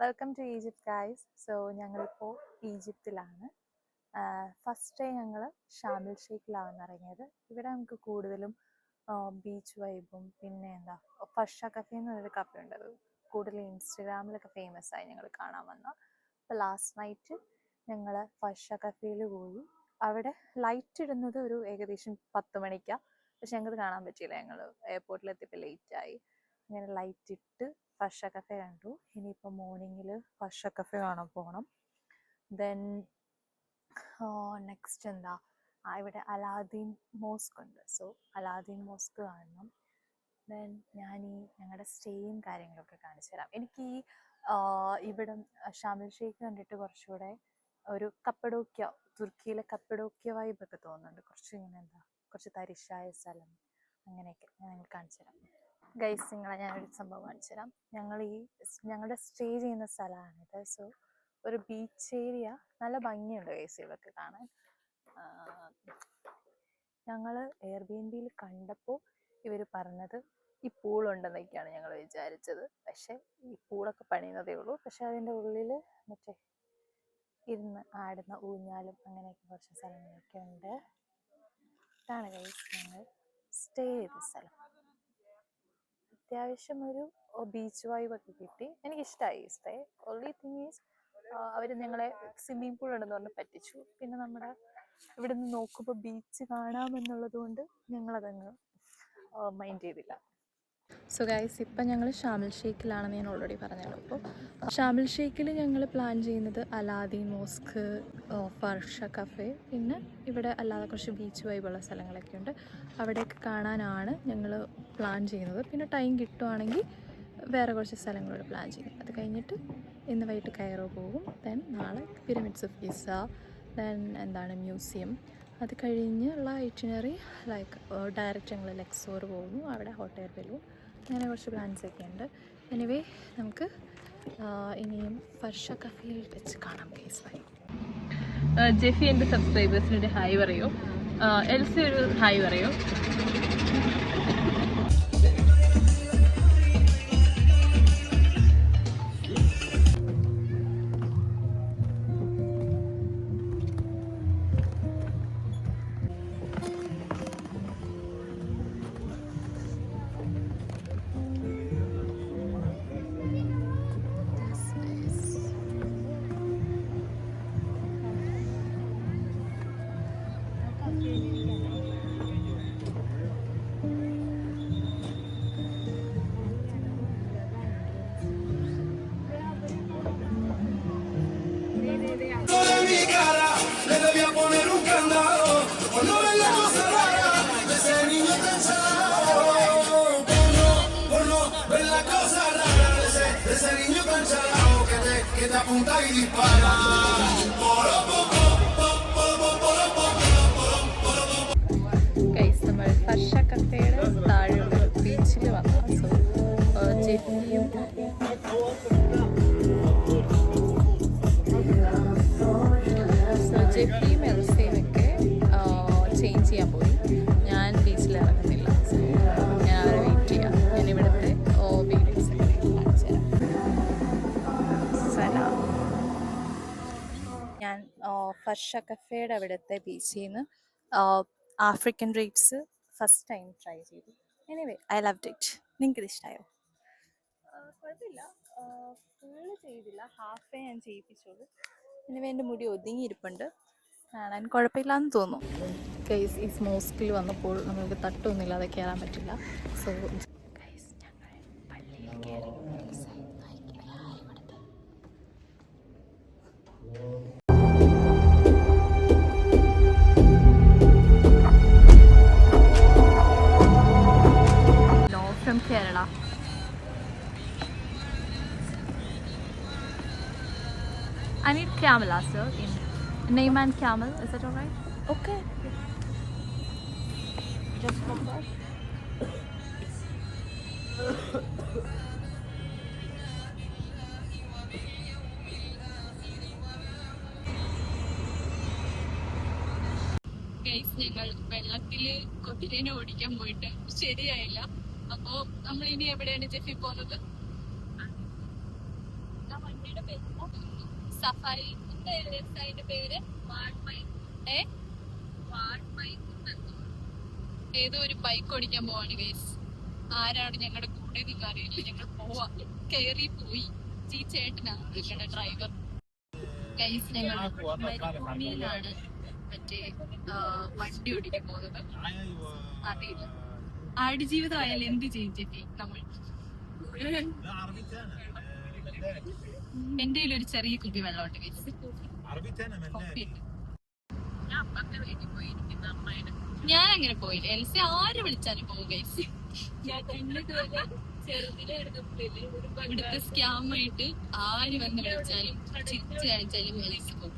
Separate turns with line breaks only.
Welcome to Egypt guys. So ഞങ്ങളിപ്പോൾ ഈജിപ്തിലാണ്. First day ഞങ്ങൾ ഷാമിൽ ഷെയ്ഖിലാണ് ഇറങ്ങിയത്. ഇവിടെ നമുക്ക് കൂടുതലും ബീച്ച് വൈബും പിന്നെ എന്താ ഫർഷ കഫേ എന്ന് പറഞ്ഞൊരു കഫേ ഉണ്ട്. അത് കൂടുതൽ ഇൻസ്റ്റഗ്രാമിലൊക്കെ ഫേമസ് ആയി ഞങ്ങൾ കാണാൻ വന്ന. അപ്പോൾ ലാസ്റ്റ് നൈറ്റ് ഞങ്ങൾ ഫർഷ കഫേയിൽ പോയി. അവിടെ ലൈറ്റ് ഇടുന്നത് ഒരു ഏകദേശം 10 മണിക്കാണ്. പക്ഷെ ഞങ്ങൾക്ക് കാണാൻ പറ്റിയില്ല, ഞങ്ങൾ എയർപോർട്ടിലെത്തിയപ്പോൾ ലേറ്റായി. അങ്ങനെ ലൈറ്റ് ഇട്ട് ഫർഷ കഫേ കണ്ടു. ഇനിയിപ്പോൾ മോർണിംഗിൽ ഫർഷ കഫേ കാണാൻ പോകണം. ദെൻ നെക്സ്റ്റ് എന്താ, ഇവിടെ അലാദീൻ മോസ്ക് ഉണ്ട്. സോ അലാദീൻ മോസ്ക് കാണണം. ദെൻ ഞങ്ങളുടെ സ്റ്റേയും കാര്യങ്ങളൊക്കെ കാണിച്ചു തരാം. എനിക്ക് ഈ ഇവിടെ ഷാമിൽ ഷെയ്ഖ് കണ്ടിട്ട് കുറച്ചുകൂടെ ഒരു കപ്പഡോക്യ, തുർക്കിയിലെ കപ്പഡോക്യ വൈബൊക്കെ തോന്നുന്നുണ്ട്. കുറച്ച് ഇങ്ങനെ എന്താ, കുറച്ച് തരിശായ സ്ഥലം അങ്ങനെയൊക്കെ ഞാൻ കാണിച്ചു തരാം. ഗൈസ്, നിങ്ങളെ ഞാനൊരു സംഭവം കാണിച്ചു തരാം. ഞങ്ങളുടെ സ്റ്റേ ചെയ്യുന്ന സ്ഥലമാണിത്. സോ ഒരു ബീച്ച് ഏരിയ, നല്ല ഭംഗിയുണ്ട് ഗൈസ് ഇതൊക്കെ കാണാൻ. ഞങ്ങൾ എയർബിഎൻബിയിൽ കണ്ടപ്പോൾ ഇവർ പറഞ്ഞത് ഈ പൂളുണ്ടെന്നൊക്കെയാണ് ഞങ്ങൾ വിചാരിച്ചത്. പക്ഷേ ഈ പൂളൊക്കെ പണിയുന്നതേ ഉള്ളൂ. പക്ഷെ അതിൻ്റെ ഉള്ളിൽ മറ്റേ ഇരുന്ന് ആടുന്ന ഊഞ്ഞാലും അങ്ങനെയൊക്കെ കുറച്ച് സ്ഥലങ്ങളൊക്കെ ഉണ്ട്. ഇതാണ് ഗൈസ് ഞങ്ങൾ സ്റ്റേ ചെയ്ത സ്ഥലം. അത്യാവശ്യം ഒരു ബീച്ച് വൈബൊക്കെ കിട്ടി. എനിക്കിഷ്ടമായി സ്റ്റേ. ഓൺലി തിങ് ഈസ് അവർ ഞങ്ങളെ സ്വിമ്മിങ് പൂൾ ഉണ്ടെന്ന് പറഞ്ഞ് പറ്റിച്ചു. പിന്നെ നമ്മുടെ ഇവിടെ നിന്ന് നോക്കുമ്പോൾ ബീച്ച് കാണാമെന്നുള്ളത് കൊണ്ട് ഞങ്ങളതങ്ങ് മൈൻഡ് ചെയ്തില്ല. സോ ഗൈസ്, ഇപ്പം ഞങ്ങൾ ഷാമിൽ ഷെയ്ഖിലാണെന്ന് ഞാൻ ഓൾറെഡി പറഞ്ഞല്ലോ. അപ്പോൾ ഷാമിൽ ഷെയ്ഖിൽ ഞങ്ങൾ പ്ലാൻ ചെയ്യുന്നത് അലാദീൻ മോസ്ക്, ഫർഷ കഫേ, പിന്നെ ഇവിടെ അല്ലാതെ കുറച്ച് ബീച്ച് വൈബുള്ള സ്ഥലങ്ങളൊക്കെ ഉണ്ട്. അവിടെയൊക്കെ കാണാനാണ് ഞങ്ങൾ പ്ലാൻ ചെയ്യുന്നത്. പിന്നെ ടൈം കിട്ടുവാണെങ്കിൽ വേറെ കുറച്ച് സ്ഥലങ്ങളോട് പ്ലാൻ ചെയ്യും. അത് കഴിഞ്ഞിട്ട് ഇന്ന് വൈകിട്ട് കൈറോ പോകും. ദെൻ നാളെ പിരമിഡ്സ് ഓഫ് ഗിസ, ദെൻ എന്താണ് മ്യൂസിയം. അത് കഴിഞ്ഞുള്ള ഐറ്റിനറി ലൈക്ക് ഡയറക്റ്റ് ഞങ്ങൾ ലെക്സോർ പോകുന്നു, അവിടെ ഹോട്ട് എയർ ബലൂൺ, അങ്ങനെ കുറച്ച് പ്ലാൻസൊക്കെ ഉണ്ട്. എനിവേ നമുക്ക് ഇനിയും ഫർഷ കഫേയിൽ വെച്ച് കാണാം ഗൈസ്. ബൈ.
ജെഫി എൻ്റെ സബ്സ്ക്രൈബേഴ്സിനൊരു ഹായ് പറയൂ. എൽസി ഒരു ഹായ് പറയൂ.
ഗൈസ്, നമ്മൾ ഫർഷ കഫേയുടെ താഴെയുള്ള ബീച്ചിൽ വന്നു. സോ ജെഫിയും എൽസയും ഒക്കെ ചേഞ്ച് ചെയ്യാൻ പോയി. ഞാൻ ബീച്ചിൽ ഇറങ്ങുന്നില്ല. ഞാൻ അവരെ വെയിറ്റ് ചെയ്യാം. ഞാൻ ഇവിടുത്തെ വീഡിയോസ് ഒക്കെ കാണിച്ചു തരാം. ഞാൻ ഫർഷ കഫേയുടെ അവിടുത്തെ ബീച്ചിൽ നിന്ന് ആഫ്രിക്കൻ റേറ്റ്സ് ഫസ്റ്റ് ടൈം ട്രൈ ചെയ്തു. Anyway I loved it. നിങ്ങൾക്കിത് ഇഷ്ടമായോ? കുഴപ്പമില്ല, ഫുള്ള് ചെയ്തില്ല, ഹാഫേ ഞാൻ ചെയ്യിപ്പിച്ചോളൂ. എനിവേ എൻ്റെ മുടി ഒതുങ്ങിയിരിപ്പുണ്ട്, കാണാൻ കുഴപ്പമില്ലാന്ന് തോന്നുന്നു. ഗൈസ്, ഈ മോസ്കിൽ വന്നപ്പോൾ നമ്മൾക്ക് തട്ടൊന്നുമില്ലാതെ കയറാൻ പറ്റില്ല. സോ ഗൈസ്, ഞങ്ങൾ പള്ളിയിൽ കയറി. From Kerala. I need camel, sir. In name and camel, is that alright? Okay. Just come back. Guys, ഞങ്ങൾ വെള്ളത്തിൽ കുതിരേനെ ഓടിക്കാൻ പോയിട്ട് ശരിയായില്ല. അപ്പോൾ നമ്മൾ ഇനി എവിടെയാണ് ജെഫി പോകുന്നത്? വണ്ടിയുടെ സഫാരി അതിന്റെ പേര് ഏതോ ഒരു ബൈക്ക് ഓടിക്കാൻ പോവാണ് ഗൈസ്. ആരാണ് ഞങ്ങളുടെ കൂടെ നിങ്ങൾക്ക് അറിയില്ല. ഞങ്ങൾ പോവാ കയറി പോയി. ഈ ചേട്ടനാണ് ഞങ്ങളുടെ ഡ്രൈവർ. ഗൈസ് ഞങ്ങൾ മരുഭൂമിയിലാണ് മറ്റേ വണ്ടി ഓടിക്കാൻ പോകുന്നത്. അറിയില്ല ആടുജീവിതം ആയാലും എന്ത് ചെയ്യും ചേച്ചി നമ്മൾ. എന്റെ കയ്യിൽ ഒരു ചെറിയ കുപ്പി വെള്ളമുണ്ട് ഗൈസ്. ഞാൻ അങ്ങനെ പോയില്ല. എൽസി ആര് വിളിച്ചാലും പോകും ഗൈസ്. ഇവിടുത്തെ സ്കാം ആയിട്ട് ആര് വന്ന് വിളിച്ചാലും ചിരിച്ചു കാണിച്ചാലും എൽസി പോകും.